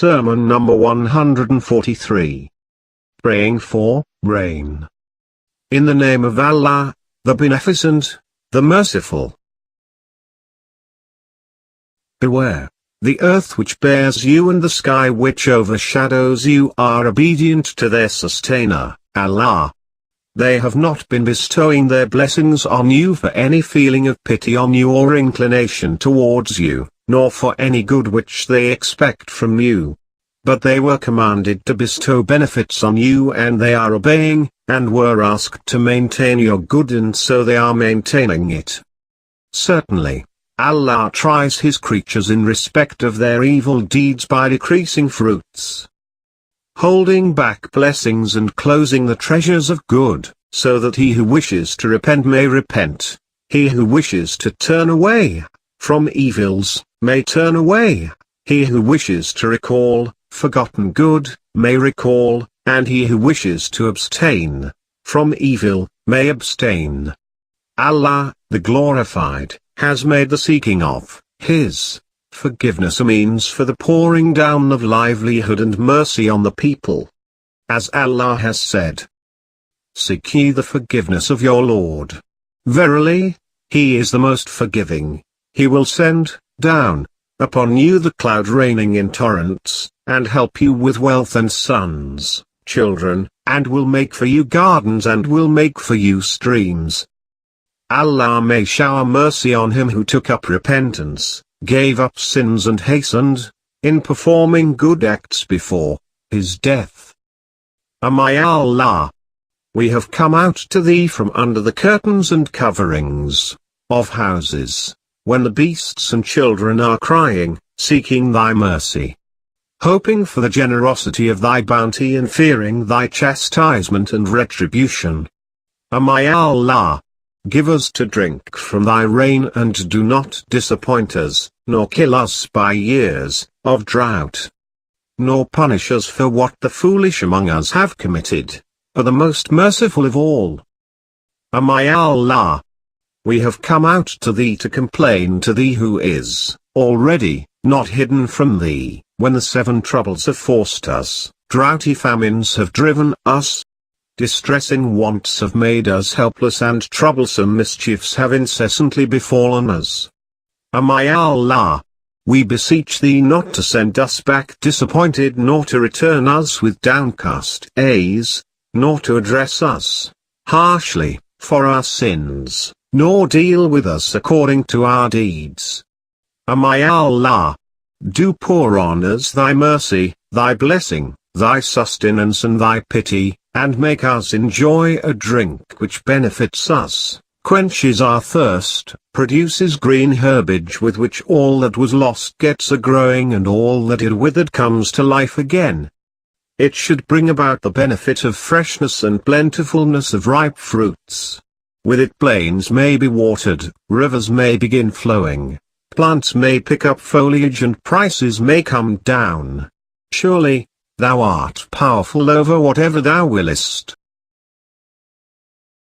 Sermon number 143. Praying for rain. In the name of Allah, the Beneficent, the Merciful. Beware, the earth which bears you and the sky which overshadows you are obedient to their sustainer, Allah. They have not been bestowing their blessings on you for any feeling of pity on you or inclination towards you, nor for any good which they expect from you. But they were commanded to bestow benefits on you and they are obeying, and were asked to maintain your good and so they are maintaining it. Certainly, Allah tries His creatures in respect of their evil deeds by decreasing fruits, holding back blessings and closing the treasures of good, so that he who wishes to repent may repent, he who wishes to turn away from evils may turn away, he who wishes to recall forgotten good may recall, and he who wishes to abstain from evil may abstain. Allah, the Glorified, has made the seeking of His forgiveness a means for the pouring down of livelihood and mercy on the people. As Allah has said, "Seek ye the forgiveness of your Lord. Verily, He is the most forgiving. He will send down upon you the cloud raining in torrents, and help you with wealth and sons, children, and will make for you gardens and will make for you streams. Allah may shower mercy on him who took up repentance, gave up sins and hastened, in performing good acts before his death. O my Allah! We have come out to thee from under the curtains and coverings of houses, when the beasts and children are crying, seeking thy mercy, hoping for the generosity of thy bounty and fearing thy chastisement and retribution. O my Allah! Give us to drink from thy rain and do not disappoint us, nor kill us by years of drought, nor punish us for what the foolish among us have committed, O the most merciful of all. O my Allah! We have come out to thee to complain to thee who is already not hidden from thee, when the 7 troubles have forced us, droughty famines have driven us, distressing wants have made us helpless and troublesome mischiefs have incessantly befallen us. O my Allah! We beseech thee not to send us back disappointed nor to return us with downcast eyes, nor to address us harshly for our sins, nor deal with us according to our deeds. O my Allah! Do pour on us thy mercy, thy blessing, thy sustenance and thy pity, and make us enjoy a drink which benefits us, quenches our thirst, produces green herbage with which all that was lost gets a growing and all that had withered comes to life again. It should bring about the benefit of freshness and plentifulness of ripe fruits. With it plains may be watered, rivers may begin flowing, plants may pick up foliage and prices may come down. Surely, thou art powerful over whatever thou willest.